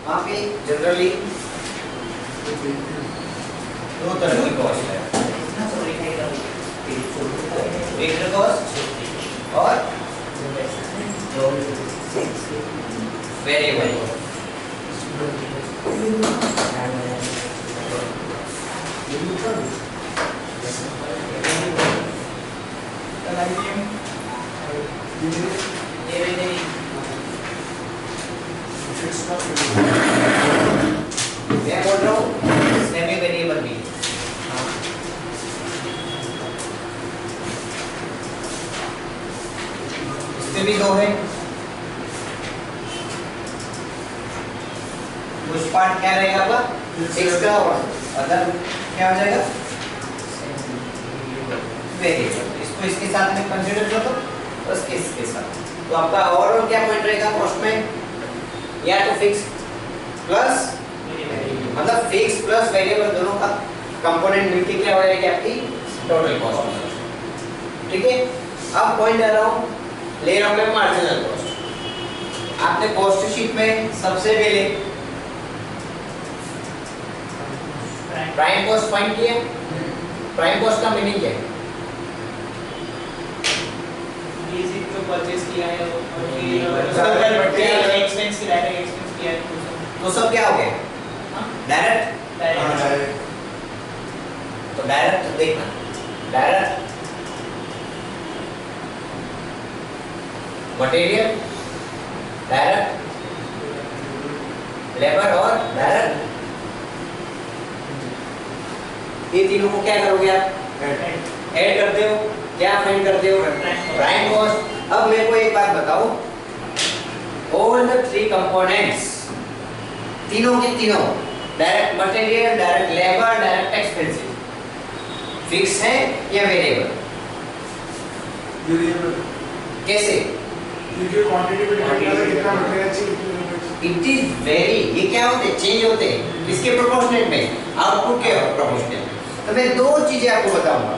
वहाँ पे जनरली दो तरह की कॉस्ट है, फिक्स्ड कॉस्ट और वेरिएबल कॉस्ट। मैं बोल रहा हूँ सेमी वेरिएबल भी, इसमें भी दो है। कुछ पार्ट क्या रहेगा आपका फिक्स का और अदर क्या हो जाएगा वेरिएबल। इसको इसके साथ में कंसीडर कर दो, बस इसके साथ। तो आपका ओवरऑल क्या पॉइंट रहेगा कॉस्ट में, या तो फिक्स प्लस मतलब फिक्स प्लस वेरिएबल दोनों का कंपोनेंट मिलके क्या हो जाएगी आपकी टोटल कॉस्ट। ठीक है, अब पॉइंट आ रहा हूँ, ले रहा हूँ मैं मार्जिनल कॉस्ट। आपने कॉस्ट शीट में सबसे पहले प्राइम कॉस्ट फाइंड किया। प्राइम कॉस्ट का मीनिंग क्या है? जो परचेज किया है एक्सपेंस की डायरेक्ट एक्सपेंस किया है तो सब क्या हो गया डायरेक्ट। तो डायरेक्ट देखना, डायरेक्ट मटेरियल, डायरेक्ट लेबर और डायरेक्ट, ये तीनों को क्या करोगे आप ऐड करते हो, क्या फाइंड करते हो प्राइम कॉस्ट। अब मेरे को एक बात बताओ, ऑल द थ्री कंपोनेंट्स तीनों के तीनों direct material, direct labour, direct expenses fix है या वेरिएबल? कैसे? क्वांटिटी पे डिपेंड करता है कितना मटेरियल चाहिए। इट इज वेरी, ये क्या होते हैं चेंज होते हैं किसके प्रोपोर्शनेट में, आउटपुट के प्रोपोर्शनेट में। तो मैं दो चीजें आपको बताऊंगा।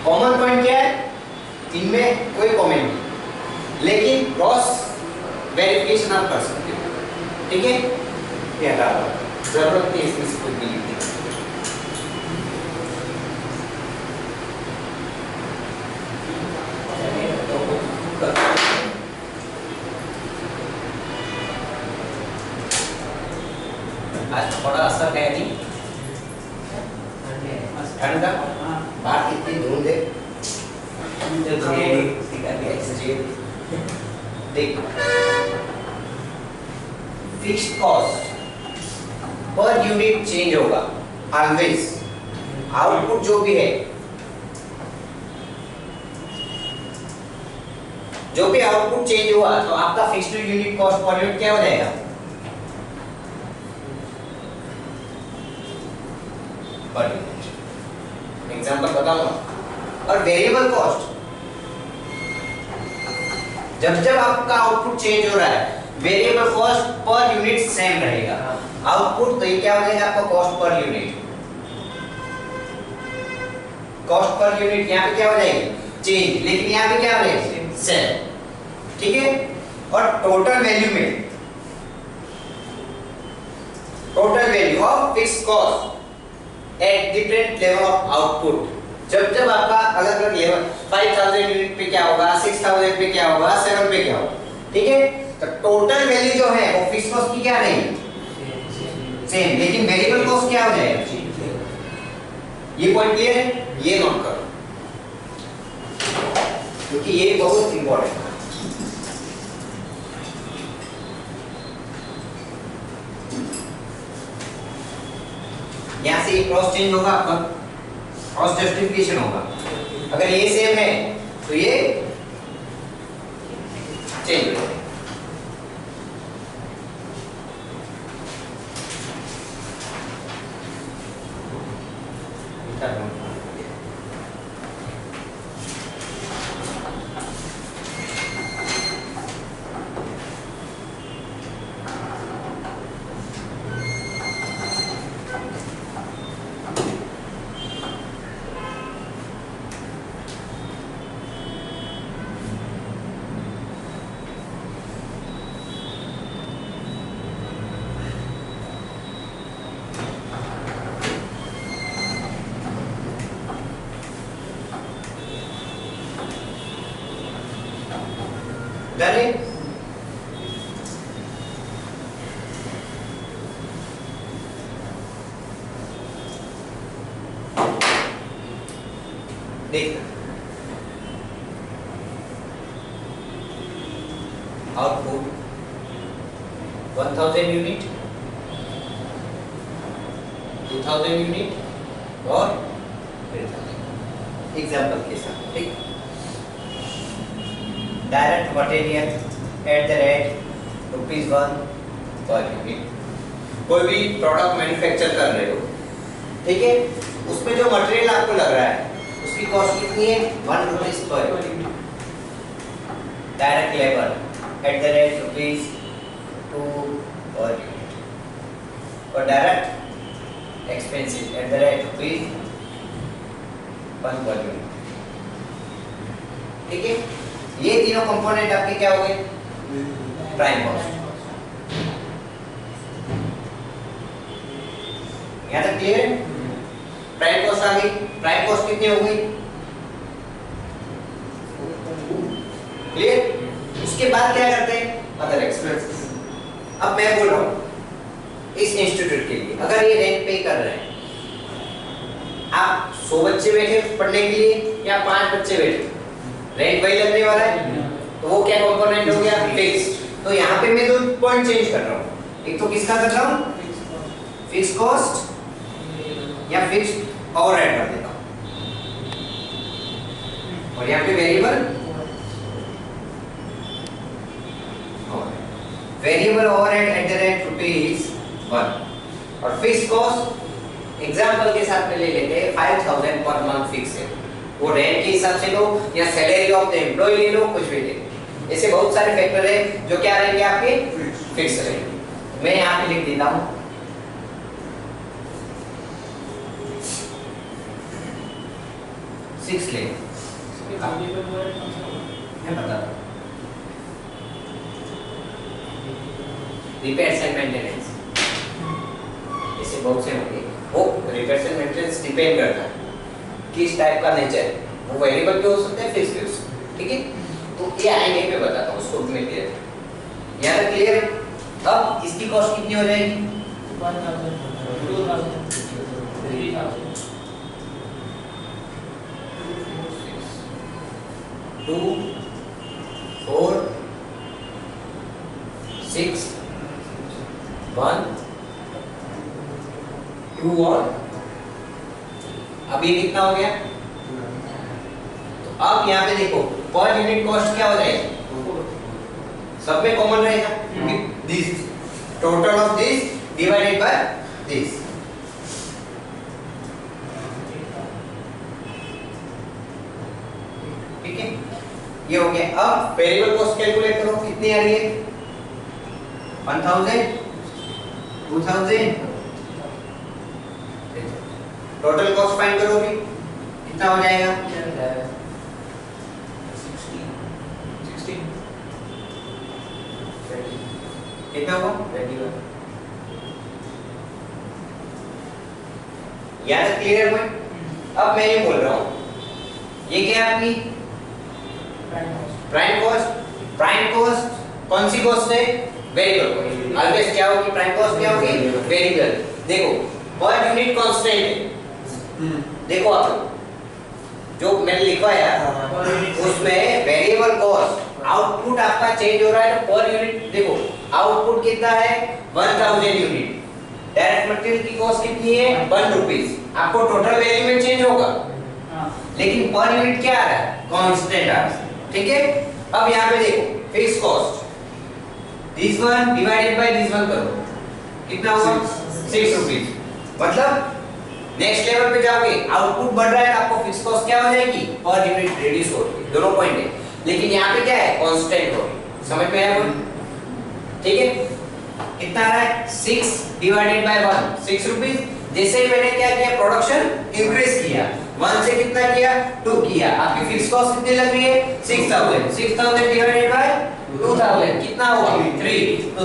कॉमन पॉइंट क्या है इनमें, कोई कॉमन नहीं, लेकिन क्रॉस वेरिफिकेशन आप कर सकते हो। ठीक है, ये हटा दो, जरूरत नहीं इसमें से कुछ भी लिखने की। आज थोड़ा असर है नहीं ठंड का, बाहर कितनी धुंध है। देख, fixed cost per unit change होगा ऑलवेज। आउटपुट जो भी है, जो भी आउटपुट चेंज हुआ तो आपका fixed unit cost per unit क्या हो जाएगा पर यूनिट। एग्जांपल बताऊंगा। और वेरिएबल कॉस्ट, जब जब आपका आउटपुट चेंज हो रहा है variable cost per unit same रहेगा। आउटपुट तो ये क्या हो जाएगा आपका cost per unit. Cost per unit यहाँ पे क्या हो जाएगी चेंज, लेकिन यहाँ पे क्या हो जाएगी सेम। ठीक है, और टोटल वैल्यू में, total value of fixed cost at different level of output, जब जब आपका अलग अलग लेवल 5000 यूनिट पे क्या होगा, 6000 पे क्या होगा, 7 पे क्या होगा। ठीक है, तो टोटल वैल्यू जो है वो फिक्स्ड कॉस्ट की क्या रहेगी सेम, लेकिन वेरिएबल कॉस्ट क्या हो जाएगा। ये पॉइंट क्लियर है, ये नोट करो क्योंकि ये बहुत इंपॉर्टेंट है। यहाँ से क्रॉस चेंज होगा आपका, क्रॉस जस्टिफिकेशन होगा। अगर ये सेम है तो ये चेंज होगा। डन है। देखना आउटपुट 1000 यूनिट, 2000 यूनिट और 3000 एग्जाम्पल के साथ, ठीक। Direct material at the rate ₹1 per unit. कोई भी प्रोडक्ट मैन्युफैक्चर कर रहे हो, ठीक है, उसमें जो मटेरियल आपको लग रहा है उसकी कॉस्ट कितनी है? ₹1 per unit. Direct labour at the rate ₹2 per unit और direct expenses at the rate ₹1 per unit, ठीक है। ये तीनों कंपोनेंट आपके क्या हो गए? Prime cost. यहाँ तक क्लियर है? प्राइम कॉस्ट आ गई। प्राइम कॉस्ट कितनी हो गई? क्लियर? उसके बाद क्या करते हैं? Other expenses. अब मैं बोल रहा हूँ इस इंस्टीट्यूट के लिए अगर ये रेंट पे कर रहे हैं, आप 100 बच्चे बैठे पढ़ने के लिए या 5 बच्चे बैठे, रेंट वही लगने वाला है, तो वो क्या कंपोनेंट हो गया? फिक्स। तो यहाँ पे मैं 2 पॉइंट चेंज कर रहा हूँ। एक तो किसका कर रहा हूँ? फिक्स कॉस्ट या फिक्स ओवरहेड कर देता हूँ, और यहाँ पे variable overhead eight the rate ₹1 और फिक्स कॉस्ट एग्जांपल के साथ में ले लेते हैं 5000 पर मंथ फिक्स है। वो रेंट के हिसाब से लो या सैलरी ऑफ द एम्प्लॉय ले लो, कुछ भी ले लो। ऐसे बहुत सारे फैक्टर है जो क्या रहेंगे आपके? फिक्स रहेंगे। मैं यहाँ पे लिख देता हूँ सिक्स ले रिपेयर्स एंड मेंटेनेंस, ऐसे बहुत से होंगे। वो रिपेयर्स एंड मेंटेनेंस डिपेंड करता है किस टाइप का नेचर है, वो वेरिएबल भी हो सकते हैं, फिक्स भी हो सकते हैं, ठीक है। तो ये आएंगे मैं बताता हूँ उसको में क्लियर है। यहाँ तक क्लियर है? अब इसकी कॉस्ट कितनी हो जाएगी? 2 4 6 1 2 और अब ये कितना हो गया? तो अब यहाँ पे देखो पर यूनिट कॉस्ट क्या हो जाएगी? सब में कॉमन रहेगा, this total of this divided by this. ठीक है, ये हो गया। अब वेरिएबल कॉस्ट कैलकुलेट करो, कितनी आ रही है? 1000 2000 टोटल कॉस्ट फाइंड करोगे कितना हो जाएगा? 16 कितना हुआ? 21। याद क्लियर हुआ? अब मैं ये बोल रहा हूँ ये क्या है आपकी प्राइम कॉस्ट। प्राइम कॉस्ट कौन सी कॉस्ट है? Variable cost. ऑलवेज क्या होगी? प्राइम कॉस्ट क्या होगी? वेरिएबल। देखो पर यूनिट कांस्टेंट है, देखो आप जो मैंने लिखवाया उसमें वेरिएबल कॉस्ट आउटपुट आपका चेंज हो रहा है, तो पर यूनिट देखो आउटपुट कितना है? 1000 यूनिट। डायरेक्ट मटेरियल की कॉस्ट कितनी है? ₹1। आपको टोटल वैल्यू में चेंज होगा, लेकिन पर यूनिट क्या आ रहा है? कांस्टेंट आ रहा है, ठीक है। अब यहाँ पे देखो fix cost this one divided by this one करो, कितना हुआ? ₹6। मतलब नेक्स्ट लेवल पे जाओगे, आउटपुट बढ़ रहा है तो आपको फिक्स कॉस्ट क्या हो जाएगी? पर यूनिट रिड्यूस होगी। दोनों पॉइंट है, लेकिन यहाँ पे क्या है? कांस्टेंट होगी। समझ में आया? ठीक है, कितना आ रहा है? 6 डिवाइडेड बाय 1 ₹6। जैसे ही मैंने क्या किया? प्रोडक्शन इंक्रीज किया, 1 से कितना किया? 2 किया। आपकी फिक्स कॉस्ट कितनी लग रही है? 6000। 6000 डिवाइडेड बाय 2000 कितना हुआ? 3। तो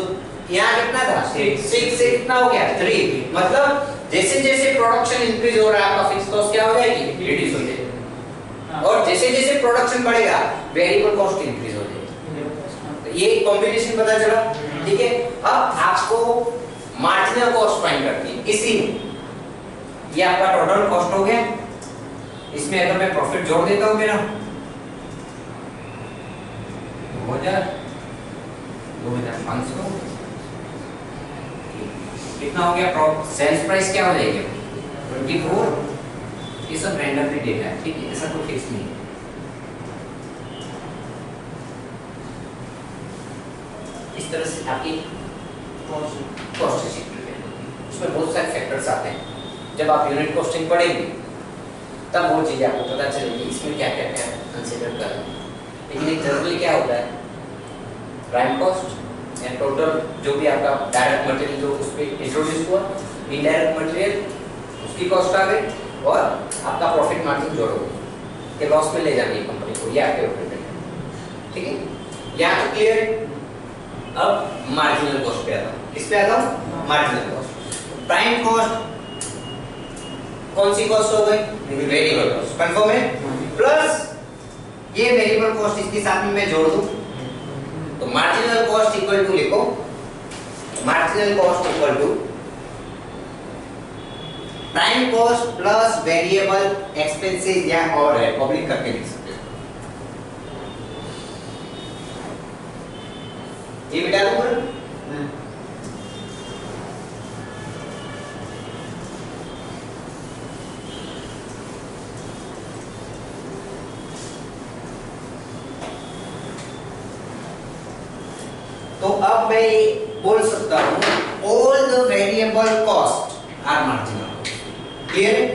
यहाँ कितना था? 6 से कितना हो गया? 3। मतलब जैसे जैसे प्रोडक्शन इंक्रीज हो रहा है आपका फिक्स कॉस्ट क्या हो जाएगी? रिड्यूस हो जाएगी। और जैसे जैसे प्रोडक्शन बढ़ेगा वेरिएबल कॉस्ट इंक्रीज हो जाएगी। ये कॉम्बिनेशन पता चला, ठीक है। अब आपको मार्जिनल कॉस्ट फाइंड करनी है। इसी ये आपका टोटल कॉस्ट हो गया, इसमें अगर मैं प्रॉफिट जोड़ देता हूं मेरा 2500, कितना हो गया? सेल्स प्राइस क्या हो जाएगी? 24। ये सब रैंडमली डेटा है, ठीक है, ऐसा कोई फिक्स नहीं है। इस तरह से आपकी कॉस्ट शीट प्रिपेयर होती है। उसमें बहुत सारे फैक्टर्स आते हैं। जब आप यूनिट कॉस्टिंग पढ़ेंगे तब वो चीजें आपको पता चलेगी इसमें क्या क्या क्या कंसीडर करना है। लेकिन एक जनरली क्या होता है, प्राइम कॉस्ट या टोटल जो भी आपका डायरेक्ट मटेरियल जो उस पे इंट्रोड्यूस हुआ, इनडायरेक्ट मटेरियल उसकी कॉस्ट आ गई, और आपका प्रॉफिट मार्जिन जोड़ो कि लॉस में ले जानी है कंपनी को, ये आपके ऊपर डिपेंड है, ठीक है। यहाँ तो क्लियर है। अब मार्जिनल कॉस्ट पे आता हूँ। किस पे आता हूँ? Marginal cost. प्राइम कॉस्ट कौन सी कॉस्ट हो गई? वेरिएबल कॉस्ट, कंफर्म है। प्लस ये वेरिएबल कॉस्ट इसके साथ में मैं जोड़ दूं तो मार्जिनल कॉस्ट इक्वल टू लिखो, marginal cost equal to prime cost plus variable expenses या और है पब्लिक करके लिख सकते हो। ये बिटा दूंगा। तो अब मैं ये बोल सकता हूं all the variable cost are marginal. Clear है?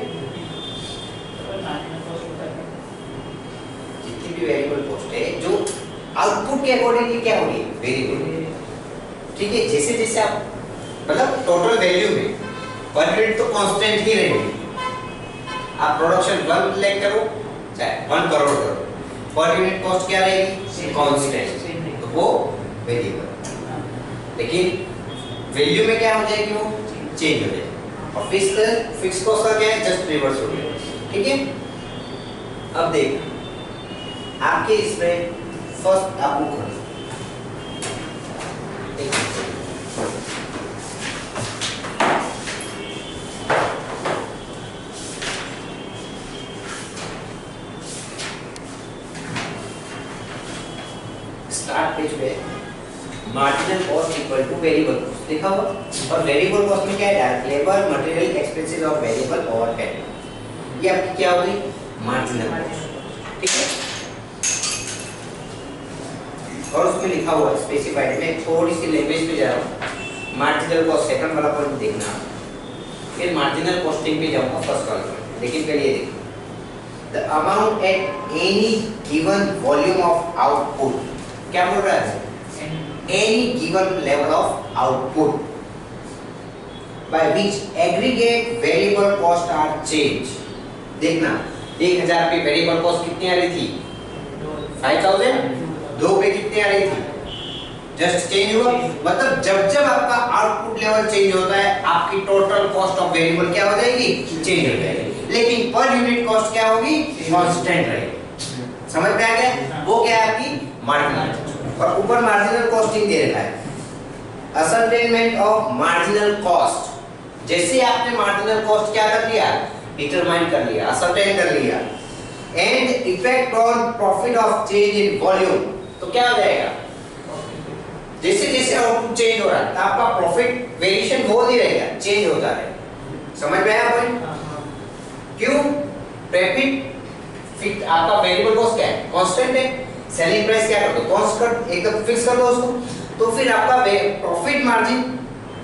जितनी भी वेरिएबल कॉस्ट है जो आउटपुट के अकॉर्डिंगली क्या होगी? वेरिएबल, ठीक है। जैसे जैसे आप मतलब टोटल वैल्यू में पर यूनिट तो कांस्टेंट ही रहेगी। आप प्रोडक्शन 1 लाख करो चाहे 1 करोड़ करो, पर यूनिट कॉस्ट क्या रहेगी? कांस्टेंट, तो वो वेरिएबल। लेकिन वैल्यू में क्या हो जाएगी? वो चेंज हो जाएगी। और फिक्स कॉस्ट का क्या है? जस्ट रिवर्स हो गया, ठीक है। अब देख आपके इसमें फर्स्ट आप बुक करो, स्टार्ट पेज पे marginal cost equal two variable cost लिखा हुआ, और वेरिएबल कॉस्ट में क्या है? डायरेक्ट लेबर, मटेरियल, एक्सपेंसेस और वेरिएबल ओवरहेड। ये आपकी क्या होगी? मार्जिनल कॉस्ट, ठीक है। और उसमें लिखा हुआ है स्पेसिफाइड में, थोड़ी सी लैंग्वेज पे जा रहा हूं। मार्जिनल कॉस्ट सेकंड वाला पॉइंट देखना, फिर मार्जिनल कॉस्टिंग पे जाऊंगा फर्स्ट वाला पॉइंट। लेकिन पहले ये देखो, the amount at any given volume of output, क्या बोल रहा है? any given level of output by which aggregate variable cost are changed। देखना 1000 पे वेरिएबल कॉस्ट कितनी आ रही थी? 5000। 2 पे कितनी आ रही थी? जस्ट चेंज हुआ। मतलब जब जब आपका आउटपुट लेवल चेंज होता है आपकी टोटल कॉस्ट ऑफ वेरिएबल क्या हो जाएगी? चेंज हो जाएगी। लेकिन पर यूनिट कॉस्ट क्या होगी? कांस्टेंट रहेगी। समझ में आ गया? वो क्या है? आपकी मार्जिनल। और ऊपर मार्जिनल कॉस्टिंग दे रखा है, असर्टेनमेंट ऑफ मार्जिनल कॉस्ट। जैसे आपने मार्जिनल कॉस्ट क्या कर लिया? डिटरमाइन कर लिया, असर्टेन कर लिया, and effect on profit of change in volume, तो क्या हो जाएगा? जैसे जैसे आउटपुट चेंज हो रहा है आपका प्रॉफिट वेरिएशन हो नहीं रहेगा, चेंज होता रहेगा। समझ में आया पॉइंट? क्यों? प्रॉफिट फिक्स, आपका वेरिएबल कॉस्ट क्या है? कांस्टेंट है। सेलिंग प्राइस क्या कर दो? कांस्टेंट, एकदम फिक्स कर दो उसको। तो फिर आपका प्रॉफिट मार्जिन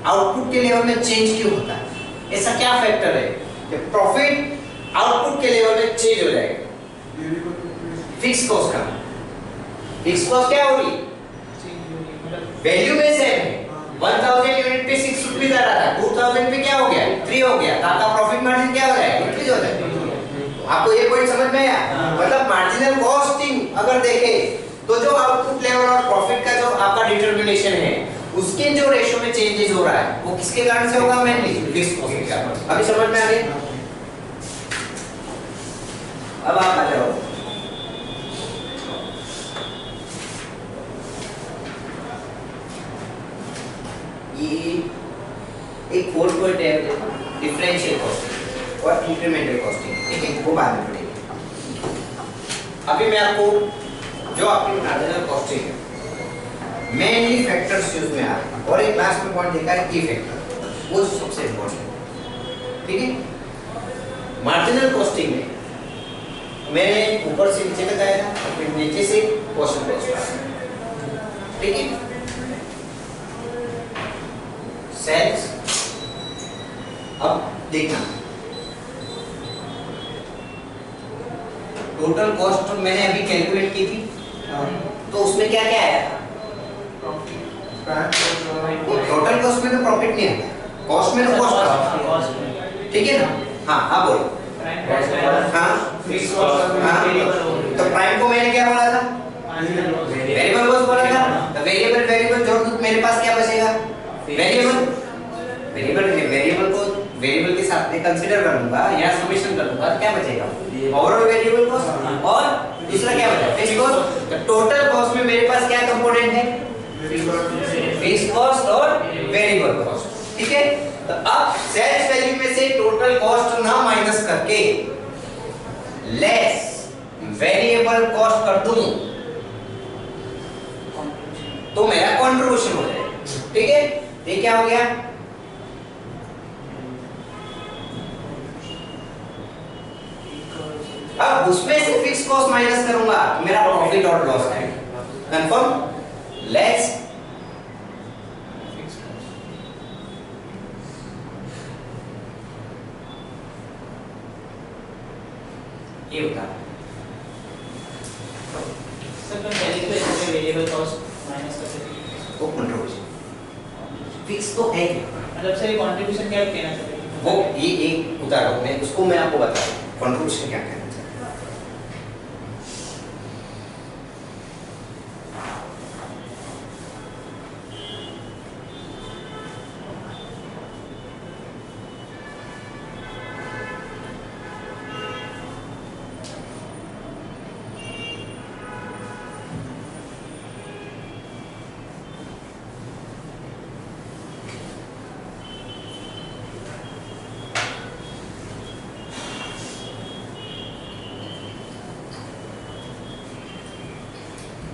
आउटपुट के लेवल में चेंज क्यों होता है? ऐसा क्या फैक्टर है कि प्रॉफिट आउटपुट के लेवल में चेंज हो जाएगा? फिक्स कॉस्ट का, फिक्स कॉस्ट क्या होगी? वैल्यू में सेम है। 1000 यूनिट पे 6 रुपीस आ रहा था, 2000 पे क्या हो गया? 3 हो गया। तो आपका प्रॉफिट मार्जिन क्या हो जाएगा? इंक्रीज हो जाएगा। आपको ये पॉइंट समझ में आया? मतलब मार्जिनल कॉस्टिंग अगर देखें तो जो आउटपुट लेवल और प्रॉफिट का जो आपका डिटरमिनेशन है उसके जो रेशियो में चेंजेस हो रहा है वो किसके कारण से होगा? मेनली फिक्स कॉस्ट के कारण। अभी समझ में आ गया? अब आप आ जाओ एक फोर्थ पॉइंट है डिफरेंशियल कॉस्टिंग और इंक्रीमेंटल कॉस्टिंग, ठीक है, वो बाद में पढ़ेंगे। अभी मैं आपको जो आपकी मार्जिनल कॉस्टिंग है मेनली फैक्टर्स यूज में आ रहे हैं और एक लास्ट में पॉइंट देखा है की फैक्टर, वो सबसे इंपॉर्टेंट है, ठीक है। मार्जिनल कॉस्टिंग में मैंने ऊपर से नीचे तक आया था, फिर नीचे से क्वेश्चन कॉस्ट, ठीक है। सेल्स, अब देखना टोटल कॉस्ट मैंने अभी कैलकुलेट की थी, तो उसमें क्या क्या आया था? टोटल कॉस्ट में तो प्रॉफिट नहीं आया, कॉस्ट में तो कॉस्ट, ठीक है ना। हाँ हाँ बोलो। हाँ तो प्राइम को मैंने क्या बोला था? वेरिएबल कॉस्ट बोला था। तो वेरिएबल जोड़ दूं मेरे पास क्या बचेगा? वेरिएबल को वेरिएबल के साथ में कंसीडर कर लूंगा या समेशन कर लूंगा, क्या बचेगा? ओवरऑल वेरिएबल कॉस्ट और दूसरा क्या बचा? Fixed cost. तो टोटल कॉस्ट में मेरे पास क्या कंपोनेंट है? फिक्स्ड कॉस्ट और वेरिएबल कॉस्ट, ठीक है। तो अब सेल्स वैल्यू में से टोटल कॉस्ट ना माइनस करके लेस वेरिएबल कॉस्ट कर दूं तो मेरा कंट्रीब्यूशन हो जाएगा, ठीक है। ये क्या हो गया? अब उसमें से फिक्स कॉस्ट माइनस करूंगा, मेरा प्रॉफिट और लॉस है। कंफर्म? लेस ये होता है सर तो पहले तो इसमें वेरिएबल कॉस्ट माइनस कर सकते हैं, वो कंट्रीब्यूशन फिक्स तो है क्या? मतलब सर ये कंट्रीब्यूशन क्या कहना चाहते हैं? वो ये एक उदाहरण में उसको मैं आपको बता दूं कंट्रीब्यूशन क्या कहना चाहता है।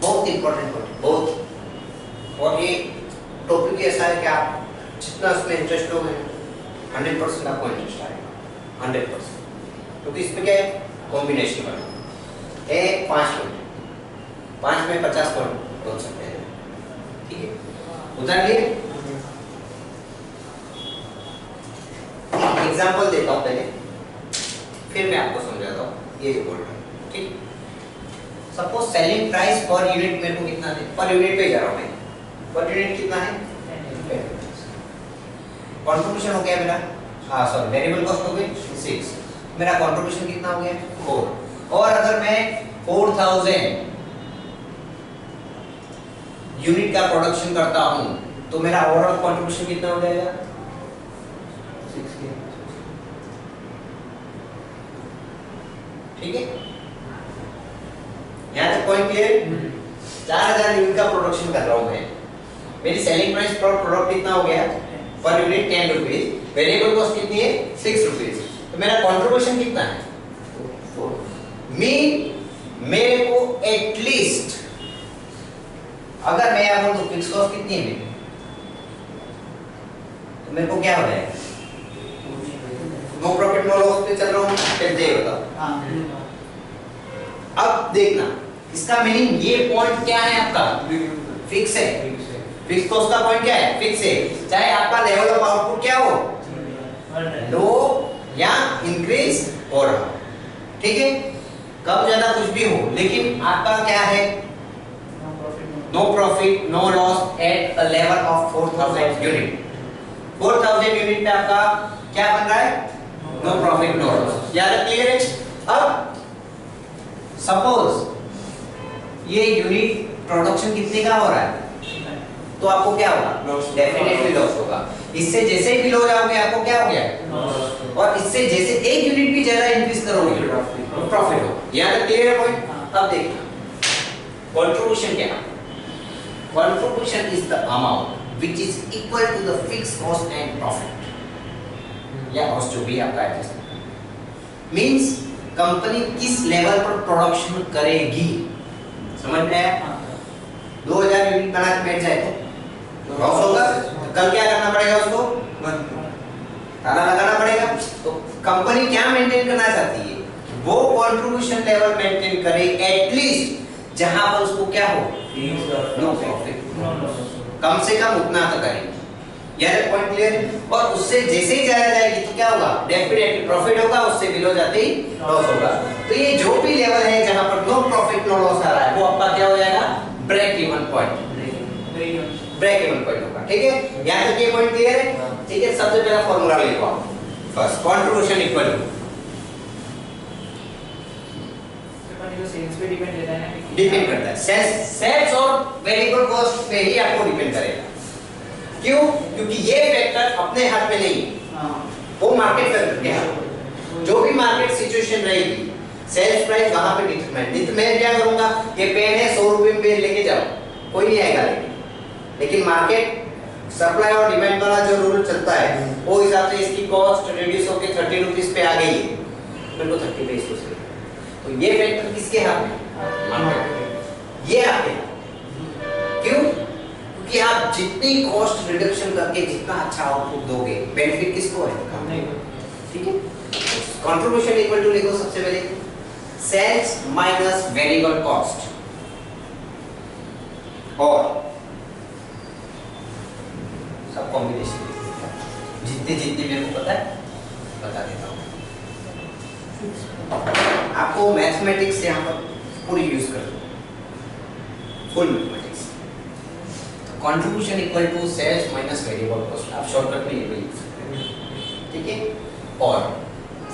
बहुत इंपॉर्टेंट टॉपिक, बहुत। और ये टॉपिक ऐसा है कि आप जितना उसमें इंटरेस्ट लोगे 100% आपको इंटरेस्ट आएगा, 100%। क्योंकि इसमें क्या है? कॉम्बिनेशन करना है। 5 पॉइंट, 5 में 50 पॉइंट बोल सकते हैं, ठीक है। उदाहरण लिए एग्जांपल देता हूँ पहले, फिर मैं आपको समझाता हूँ ये जो बोल रहा हूँ, ठीक। Suppose selling price per unit मेरे को कितना है? पर यूनिट पे जा रहा हूं मैं, पर यूनिट कितना है? कंट्रीब्यूशन हो गया मेरा, हाँ सॉरी वेरिएबल कॉस्ट हो गई 6, मेरा कंट्रीब्यूशन कितना हो गया? 4। और अगर मैं 4000 यूनिट का प्रोडक्शन करता हूं तो मेरा ओवरऑल कंट्रीब्यूशन कितना हो जाएगा? 6K, ठीक है। यहाँ तक पॉइंट क्लियर? 4000 यूनिट का प्रोडक्शन कर रहा हूँ मैं, मेरी सेलिंग प्राइस पर प्रोडक्ट कितना हो गया? Per unit 10 rupees, variable cost कितनी है? 6 रुपीज। तो मेरा कंट्रीब्यूशन कितना है? 4। मेरे को एटलीस्ट अगर मैं यहाँ बोलूं तो फिक्स कॉस्ट कितनी है मेरी, तो मेरे को क्या हो जाएगा? नो प्रॉफिट नो लॉस पे चल रहा हूँ, फिर दे होता। अब देखना इसका मीनिंग, ये पॉइंट क्या है आपका? फिक्स है। फिक्स कॉस्ट का पॉइंट क्या है? फिक्स है। चाहे आपका लेवल ऑफ आउटपुट क्या हो, लो या इंक्रीज हो रहा, ठीक है, कम ज्यादा कुछ भी हो, लेकिन आपका क्या है? No profit no loss at a level of 4000 unit. 4000 unit पे आपका क्या बन रहा है? No profit no loss. याद क्लियर है? अब सपोज ये यूनिट प्रोडक्शन कितने का हो रहा है, तो आपको क्या होगा? डेफिनेटली लॉस होगा। इससे जैसे ही बिलो जाओगे आपको क्या हो गया? और इससे जैसे एक यूनिट भी ज्यादा इंक्रीज करोगे प्रॉफिट हो। यहाँ तक क्लियर है पॉइंट? अब देखना कंट्रीब्यूशन क्या है? Contribution is the amount which is equal to the fixed cost and profit या कॉस्ट जो भी आपका एडजस्ट मींस कंपनी किस लेवल पर प्रोडक्शन करेगी समझ में आया 2000 यूनिट बना के बैठ जाए तो लॉस होगा तो कल क्या करना पड़ेगा उसको ताला लगाना पड़ेगा तो कंपनी क्या मेंटेन करना चाहती है वो कंट्रीब्यूशन लेवल मेंटेन करे एटलीस्ट जहां पर उसको क्या हो नो प्रॉफिट कम से कम उतना तो करें यार पॉइंट क्लियर है और उससे जैसे ही जाया जाएगी तो क्या होगा डेफिनेटली प्रॉफिट होगा उससे बिलो जाते ही लॉस होगा तो ये जो भी लेवल है जहां पर नो प्रॉफिट नो लॉस आ रहा है वो आपका क्या हो जाएगा ब्रेक इवन पॉइंट होगा ठीक है यहां तक ये पॉइंट क्लियर है ठीक है सबसे पहला फार्मूला लिखो आप first contribution equal to sales पे डिपेंड करता है सेल्स और वेरिएबल कॉस्ट पे ही आपको डिपेंड करेगा क्यों क्योंकि ये फैक्टर अपने हाथ में नहीं वो मार्केट फैक्टर के हाथ जो भी मार्केट सिचुएशन रहेगी सेल्स प्राइस वहां पे डिटरमाइन नहीं तो मैं क्या करूंगा ये पेन है 100 रुपए में पेन लेके जाओ कोई नहीं आएगा लेकिन मार्केट सप्लाई और डिमांड वाला जो रूल चलता है वो हिसाब से इसकी कॉस्ट रिड्यूस होकर 30 रुपीस पे आ गई है मेरे को 30 पे इसको से तो ये फैक्टर किसके हाथ में मार्केट ये आपके क्यों क्योंकि आप जितनी कॉस्ट रिडक्शन करके जितना अच्छा आउटपुट दोगे बेनिफिट किसको है ठीक है कंट्रीब्यूशन इक्वल टू लिखो सबसे पहले सेल्स माइनस वेरिएबल कॉस्ट और सब कॉम्बिनेशन जितने जितने मेरे को पता है बता देता हूं आपको मैथमेटिक्स यहाँ पर पूरी यूज कर full mathematics contribution equal to sales minus variable cost आप शॉर्टकट में ये भी लिख सकते हैं ठीक है और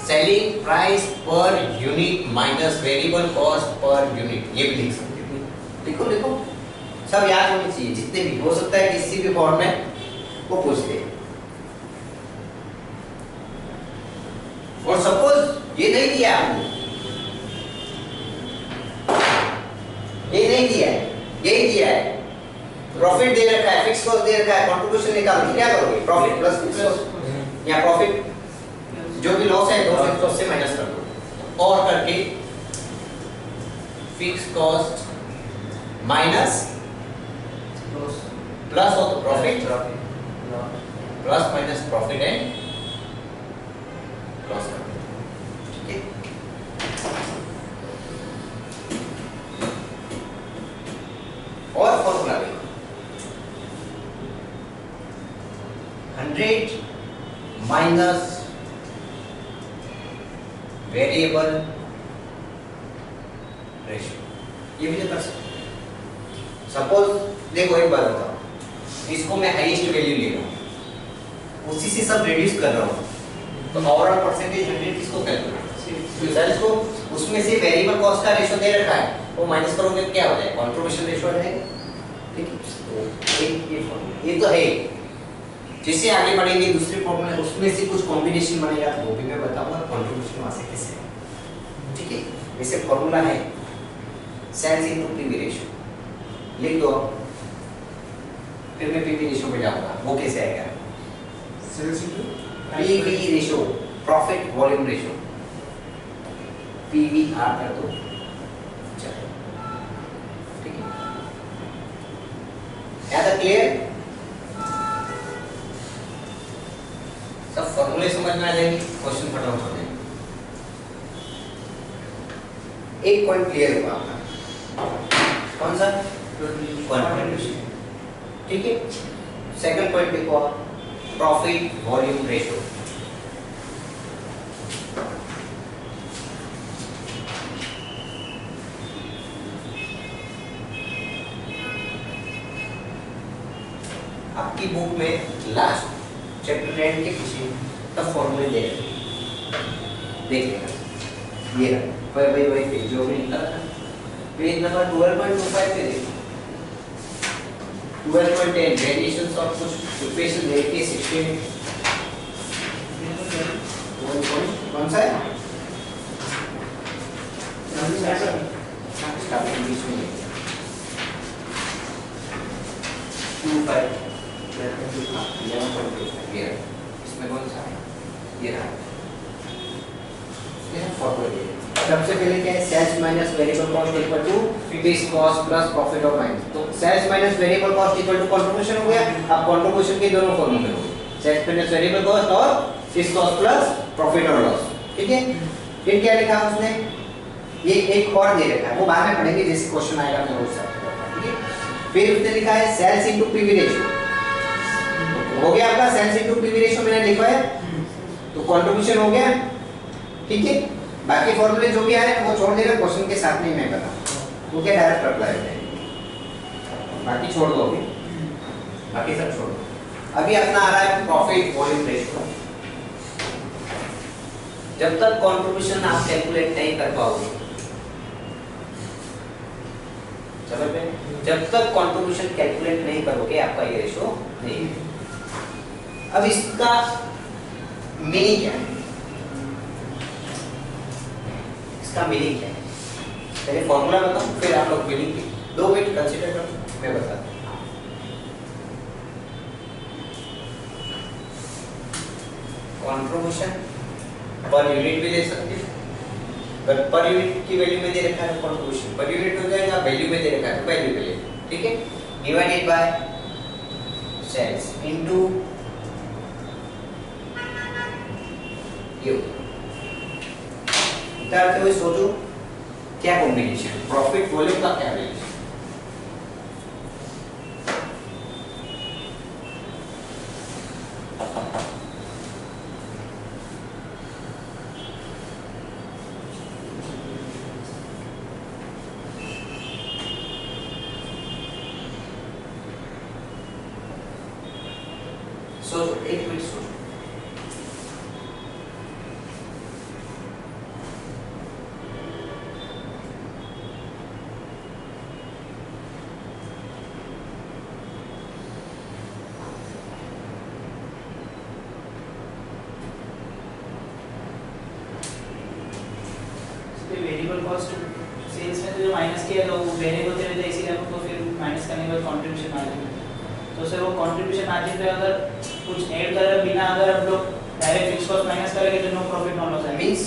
selling price per unit minus variable cost per unit ये भी लिख सकते हैं लिखो लिखो सब याद होनी चाहिए जितने भी हो सकता है किसी भी फॉर्म में वो पूछ ले और सपोज ये नहीं दिया आपको ये नहीं दिया है यही दिया है प्रॉफिट दे रखा है फिक्स कॉस्ट दे रखा है कंट्रीब्यूशन निकाल क्या करोगे प्रॉफिट प्लस फिक्स कॉस्ट या प्रॉफिट जो भी लॉस है 200 से माइनस कर दो और करके फिक्स कॉस्ट माइनस प्लस हो तो profit plus minus profit and loss कर दो ठीक है और फॉर्मूला देखो 100 माइनस वेरिएबल रेशियो ये भी कर सकते सपोज देखो एक बात बताओ इसको मैं हाईएस्ट वैल्यू ले रहा हूं उसी से सब रिड्यूस कर रहा हूं तो ओवरऑल परसेंटेज 100 किसको कैलकुलेट सेल्स को उसमें से वेरिएबल कॉस्ट का रेशियो दे रखा है वो माइनस करोगे तो क्या हो जाएगा कंट्रीब्यूशन रेशियो आ जाएगा ठीक है ये तो है जैसे आगे बढ़ेंगे दूसरे फॉर्मूला उसमें से कुछ कॉम्बिनेशन बनेगा तो वो भी मैं बताऊंगा कंट्रीब्यूशन वहां से कैसे ठीक है वैसे फॉर्मूला है सेल्स इनटू पीवी रेशियो लिख दो फिर मैं पीवी रेशियो पे जाऊंगा वो कैसे आएगा sales into PV ratio profit volume ratio PVR कर दो चलो ठीक है याद क्लियर सब फॉर्मूले समझ में आ जाएंगे क्वेश्चन फटाफट हो जाएंगे एक पॉइंट क्लियर हुआ आपका कौन सा कंट्रीब्यूशन ठीक है सेकंड पॉइंट देखो प्रॉफिट वॉल्यूम रेशियो आपकी बुक में लास्ट चैप्टर 9 के पीछे तब फॉर्मूले दे देख लेना ये रहा वही पेज जो भी निकला था पेज नंबर 12.25 पे देखो 12.10 वेरिएशंस ऑफ कुछ इक्वेशन दे के 16 कौन सा है स्टार्टिंग बीच में 25 एम्पियर। इसमें कौन सा है? ये रहा। ये फॉर्मूला ये। सबसे पहले क्या है? Sales minus variable cost equal to fixed cost plus profit और माइनस। तो sales minus variable cost equal to contribution हो गया। अब कंट्रीब्यूशन के दोनों फॉर्मूले हो गए, सेल्स माइनस वेरिएबल कॉस्ट और फिक्स्ड कॉस्ट प्लस प्रॉफिट और लॉस। ठीक है, फिर क्या लिखा उसने? ये एक और दे रखा है, वो बाद में पढ़ेंगे जैसे क्वेश्चन आएगा मैं वो सब। ठीक है, फिर उसने लिखा है सेल्स इनटू पीवी रेशियो। हो गया आपका सेल्स इनटू पीवी रेशियो मैंने लिखा है, तो कंट्रीब्यूशन हो गया। ठीक है, बाकी फॉर्मूले जो भी आ रहे हैं वो छोड़ देना, क्वेश्चन के साथ नहीं मैं बता, वो क्या डायरेक्ट अप्लाई है, बाकी छोड़ दो अभी, बाकी सब छोड़ दो। अभी अपना आ रहा है प्रॉफिट वॉल्यूम रेशियो। जब तक कंट्रीब्यूशन आप कैलकुलेट नहीं कर पाओगे, समझ में? जब तक कंट्रीब्यूशन कैलकुलेट नहीं करोगे आपका ये रेशियो नहीं है। अब इसका मीनिंग क्या है? इसका मीनिंग क्या है? पहले फॉर्मूला बताऊं, फिर आप लोग मीनिंग की 2 मिनट कंसीडर करो, मैं बताता हूं। कंट्रीब्यूशन पर यूनिट भी ले सकते हैं, पर यूनिट की वैल्यू में दे रखा है कंट्रीब्यूशन, पर यूनिट हो जाएगा, वैल्यू में दे रखा है तो वैल्यू में ले। ठीक है, divided by sales into you. करते हुए सोचो क्या कॉम्बिनेशन, प्रॉफिट वॉल्यूम का क्या रिलेशन? सोचो, एक मिनट सोचो। वेरिएबल कॉस्ट सेल्स में तो जो माइनस किया तो वेरिएबल थे तो इसीलिए हमको फिर माइनस करने के बाद कंट्रीब्यूशन मार्जिन, तो सर वो कंट्रीब्यूशन मार्जिन पे अगर कुछ ऐड करे बिना अगर हम लोग डायरेक्ट फिक्स कॉस्ट माइनस करेंगे तो नो प्रॉफिट नो लॉस है। मींस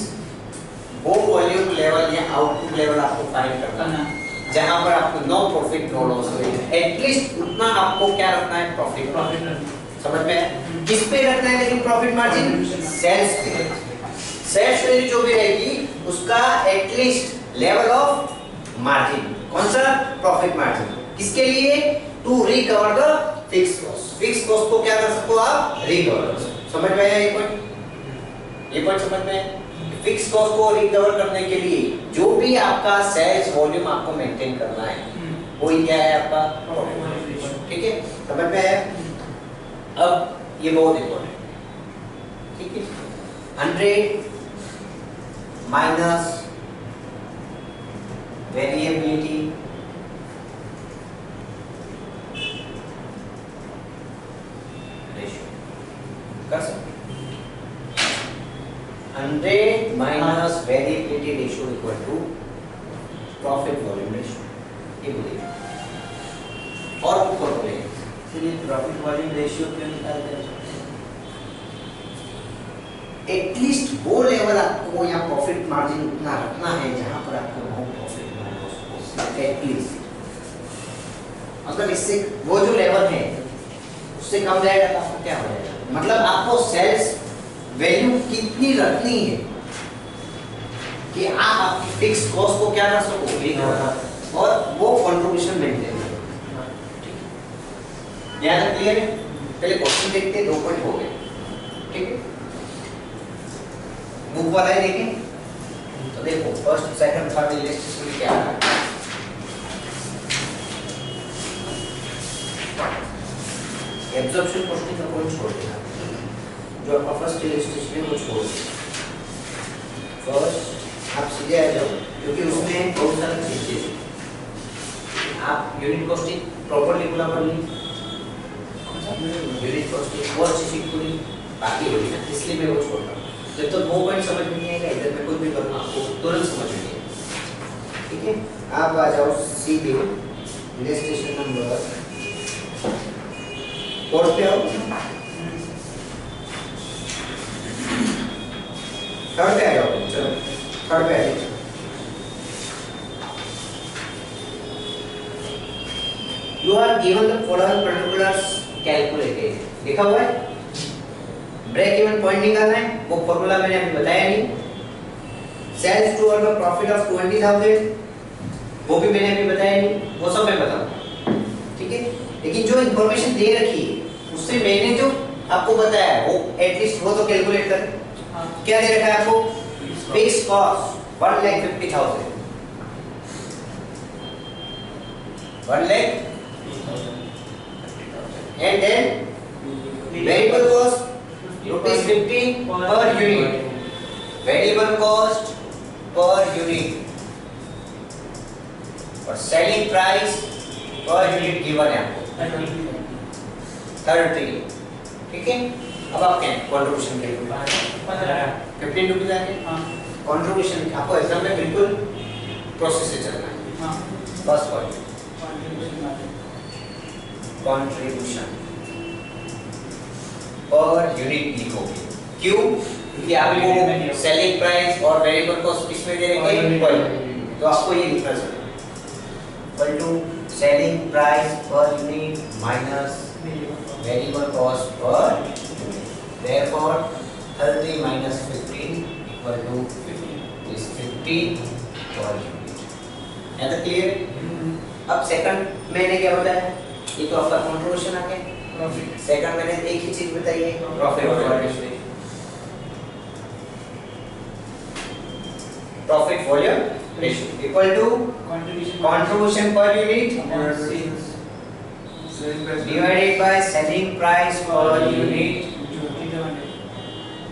वो वॉल्यूम लेवल या आउटपुट लेवल आपको फाइंड करना है जहां पर आपको नो प्रॉफिट नो लॉस हो, एटलीस्ट उतना आपको क्या रखना है? प्रॉफिट। समझ में? किस पे रखना है लेकिन प्रॉफिट मार्जिन? सेल्स पे। सेल्स वैल्यू जो भी रहेगी उसका एटलीस्ट लेवल ऑफ मार्जिन, कौन सा? Profit margin. किसके लिए? To recover the fix cost. Fix cost को क्या कर सकते हो आप? रिकवर। समझ में आया ये पॉइंट? ये पॉइंट समझ में? फिक्स कॉस्ट को रिकवर करने के लिए जो भी आपका सेल्स वॉल्यूम आपको मेंटेन करना है वो ही क्या है? आपका प्रॉफिट। ठीक है, समझ में आया? अब ये बहुत इंपॉर्टेंट, ठीक है, 100 माइनस वेरिएबिलिटी रेशियो कर सकते। 100 minus variability ratio equal to profit volume ratio, ये बोलिए। और ऊपर बोलिए इसलिए प्रॉफिट वॉल्यूम रेशियो क्यों निकालते हैं? एटलीस्ट वो लेवल आपको या प्रॉफिट मार्जिन उतना रखना है जहां पर आपको नो प्रॉफिट नो लॉस हो, एटलीस्ट। मतलब इससे वो जो लेवल है उससे कम जाएगा तो आपको क्या हो जाएगा? मतलब आपको सेल्स वैल्यू कितनी रखनी है कि आप आपकी फिक्स कॉस्ट को क्या कर सको? और वो कंट्रीब्यूशन मेंटेन करो। यहाँ तक क्लियर है? पहले क्वेश्चन देखते हैं, 2 पॉइंट हो गए। ठीक है, बुक वाला है देखें तो देखो फर्स्ट सेकंड थर्ड इलस्ट्रेशन में क्या आ रहा है। एब्जॉर्प्शन क्वेश्चन का पॉइंट छोड़ देना, जो आपका फर्स्ट इलस्ट्रेशन है वो छोड़ देना। फर्स्ट आप सीधे आ जाओ क्योंकि उसमें बहुत सारी चीजें हैं। आप यूनिट कॉस्टिंग प्रॉपर्ली बोला पढ़ ली, यूनिट कॉस्टिंग वो अच्छी सीख पूरी बाकी होगी ना, इसलिए मैं वो छोड़ रहा हूँ। जब तक वो पॉइंट समझ में नहीं आएगा इधर मैं कुछ भी करूँ आपको तुरंत समझ में नहीं आएगा। ठीक है, आप आ जाओ सीधे इलस्ट्रेशन नंबर 4 पे आओ। थर्ड पे आइए। You are given the following particulars calculated. लिखा हुआ है ब्रेक इवन पॉइंट निकालना है, वो फॉर्मूला मैंने अभी बताया नहीं। Sales to earn profit of 20,000 वो भी मैंने अभी बताया नहीं, वो सब मैं बताऊंगा, ठीक है। लेकिन जो इंफॉर्मेशन दे रखी है उससे मैंने जो आपको बताया वो एटलीस्ट वो तो कैलकुलेट करें। क्या दे रखा है आपको? Fix cost 1,50,000, 1,50,000 and then variable cost ₹50 per unit, variable cost per unit और selling price per unit given है आपको 30, ठीक है। अब आप क्या कंट्रीब्यूशन कैलकुलेट 15 रुपीज आके कंट्रीब्यूशन आपको एग्जाम में बिल्कुल प्रोसेस से चलना है। First point contribution per unit लिखोगे, क्यों? क्योंकि आपको सेलिंग प्राइस और वेरिएबल कॉस्ट किसमें दे रखे हैं? तो आपको ये लिखना चाहिए equal to selling price per unit minus variable cost per unit, therefore 30 minus 15 equal to is 50 per unit। है तो क्लियर? अब सेकंड मैंने क्या बताया? ये तो आपका कंट्रीब्यूशन आ गया। सेकंड मैंने एक ही चीज बताई है, profit volume ratio equal to contribution per unit divided by selling price per unit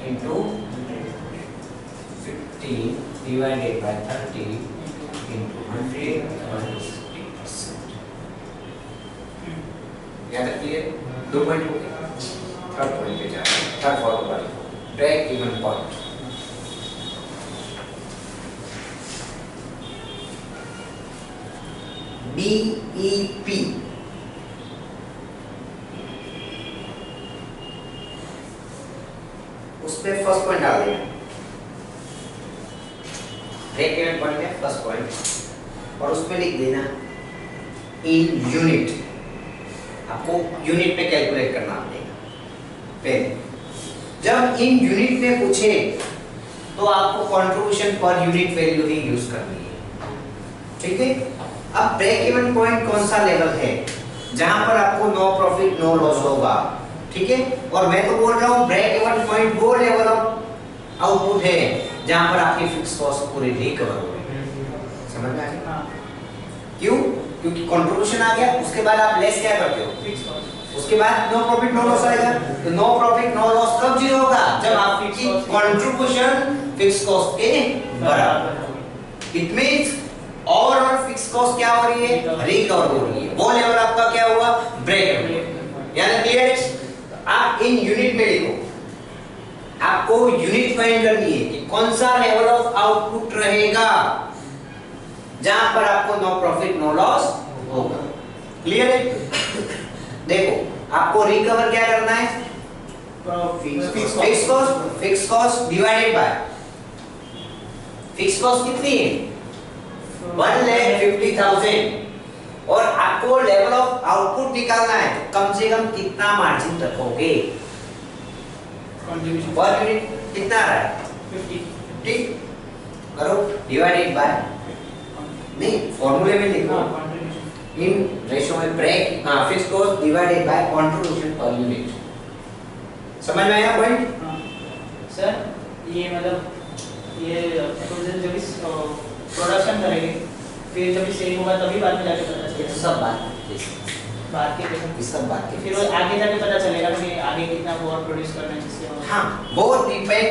into 50 divided by 30 into 100 minus 50%। याद रखिए, 2 पॉइंट हो गए। थर्ड पॉइंट पे जा रहे हैं, third formula break even point. BEP उसपे फर्स्ट पॉइंट डाल देना, ब्रेक इवन पॉइंट है फर्स्ट पॉइंट, और उसमें लिख देना इन यूनिट। आपको यूनिट पे कैलकुलेट करना पड़ेगा पहले। जब इन यूनिट में पूछे तो आपको कंट्रीब्यूशन पर यूनिट वैल्यू ही यूज करनी है, ठीक है। अब ब्रेक इवन पॉइंट कौन सा लेवल है? जहां पर आपको नो प्रॉफिट नो लॉस होगा, ठीक है। और मैं तो बोल रहा हूँ ब्रेक इवन पॉइंट वो लेवल ऑफ आउटपुट है जहां पर आपकी फिक्स कॉस्ट पूरी रिकवर हो गई। समझ में आ गया? क्यों? क्योंकि कंट्रीब्यूशन आ गया, उसके बाद आप लेस क्या करते हो? Fix cost. उसके बाद नो प्रॉफिट नो लॉस आएगा। तो नो प्रॉफिट नो लॉस कब जीरो होगा? जब आपकी कंट्रीब्यूशन फिक्स कॉस्ट के बराबर हो। It means overall fix cost क्या हो रही है? रिकवर हो रही है। वो लेवल आपका क्या हुआ? Break even. यानी क्लियर? आप इन यूनिट में लिखो, आपको यूनिट फाइंड करनी है कि कौन सा लेवल ऑफ आउटपुट रहेगा जहां पर आपको नो प्रॉफिट नो लॉस होगा। क्लियर है? देखो आपको रिकवर क्या करना है? Fix cost divided by fix cost कितनी है? 1,50,000 और आपको लेवल ऑफ आउटपुट निकालना है, तो कम से कम कितना मार्जिन रखोगे? कंट्रीब्यूशन पर यूनिट कितना आ रहा है? 50, ठीक करो डिवाइडेड बाय, नहीं फॉर्मूले में लिखो इन रेशियो में break fix cost divided by contribution per unit. समझ में आया पॉइंट? सर ये मतलब ये जब इस प्रोडक्शन करेंगे फिर जब सेल होगा तभी बाद में जाके पता चलेगा। सब बात के इस सब बात के फिर वो आगे जाके पता चलेगा कि आगे कितना और प्रोड्यूस करना है जिससे हाँ वो डिपेंड।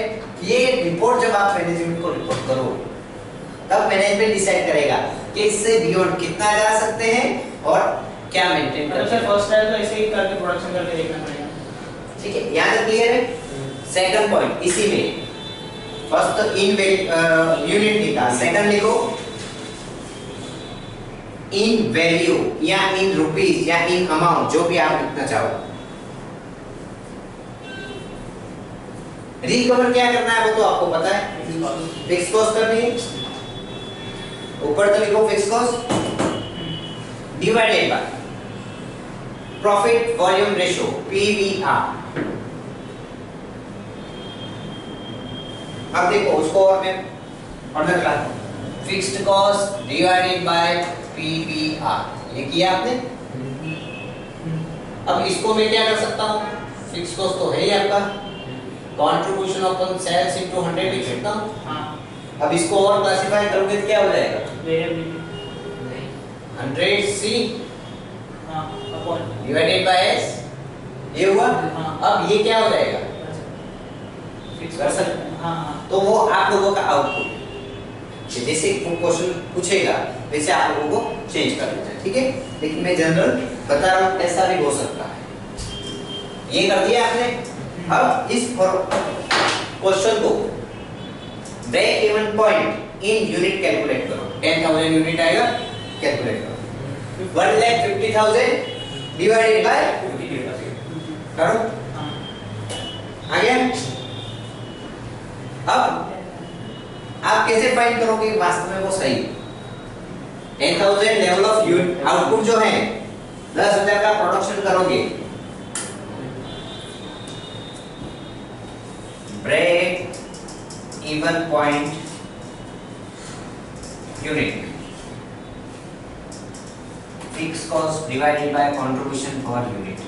ये रिपोर्ट जब आप मैनेजमेंट को रिपोर्ट करो तब मैनेजमेंट डिसाइड करेगा कि इससे बियॉन्ड कितना जा सकते हैं और क्या मेंटेन करना है। सर फर्स्ट टाइम तो ऐसे ही करके प्रोडक्शन करके देखना पड़ेगा, ठीक है। यहाँ तक क्लियर है? सेकंड पॉइंट इसी में फर्स्ट तो इन यूनिट निकाल, सेकंड लिखो इन वैल्यू या इन रुपीस या इन अमाउंट जो भी आप लिखना चाहो। रिकवर क्या करना है वो तो आपको पता है, फिक्स कॉस्ट करनी है। ऊपर तो लिखो fix cost divided by profit volume ratio PVR. अब देखो उसको और मैं ऑर्डर कराता हूं, fixed cost divided bye PVR, ये किया आपने। अब इसको मैं क्या कर सकता हूं, फिक्स कॉस्ट तो है ही आपका, कंट्रीब्यूशन अपॉन सेल्स इनटू 100 लिख सकता हूं। हां अब इसको और क्लासिफाई करोगे तो क्या हो जाएगा, वेरिएबल 100 सी हां अपॉन डिवाइडेड बाय एस, ये हुआ। अब ये क्या हो जाएगा, फिक्स कर सकते हैं। हां तो वो आप लोगों का आउटपुट जैसे क्वेश्चन पूछेगा वैसे आप लोगों को चेंज कर देना है, ठीक है। लेकिन मैं जनरल बता रहा हूँ ऐसा भी हो सकता है। ये कर दिया आपने। अब इस क्वेश्चन को break even point in unit calculate करो। 10,000 यूनिट आएगा, कैलकुलेट करो। 1,50,000 डिवाइडेड बाय करो, आ गया। अब आप कैसे फाइंड करोगे वास्तव में वो सही है। 10,000 लेवल ऑफ आउटपुट जो है 10,000 का प्रोडक्शन करोगे, break even point unit fix cost divided by contribution per unit.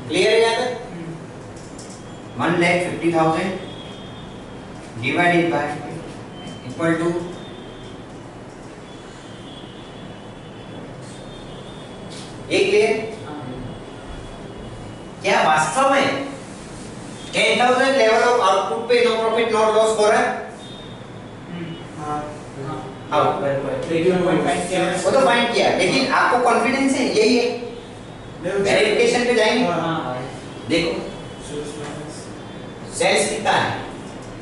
Clear है यहाँ तक? 1,50,000 डिवाइडेड बाय इक्वल टू ये क्लियर? क्या वास्तव में 10,000 लेवल ऑफ आउटपुट पे नो प्रॉफिट नो लॉस हो रहा है? हाँ, वो तो फाइंड किया, लेकिन आपको कॉन्फिडेंस है यही है। वेरिफिकेशन पे जाएंगे, देखो सेल्स कितना है,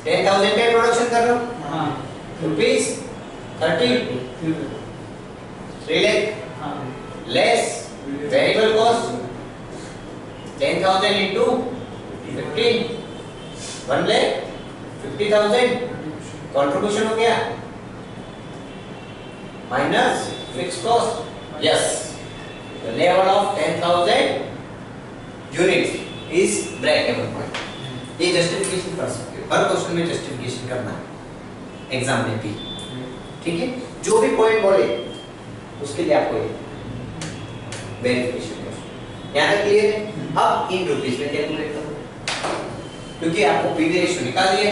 10,000 का प्रोडक्शन कर रहा हूँ, rupees 30 3 lakh less variable cost 10,000 into 15 1,50,000 contribution हो गया minus fix cost. Yes, the level of 10,000 unit is break even point. ये जस्टिफिकेशन कर सकते हो, हर क्वेश्चन में जस्टिफिकेशन करना है एग्जाम में भी, ठीक है। जो भी पॉइंट बोले उसके लिए आपको वेरिफिकेशन कर। यहाँ तक क्लियर है? अब इन रुपीस में कैलकुलेट करो, क्योंकि आपको पीवी रेशियो निकाल दिया।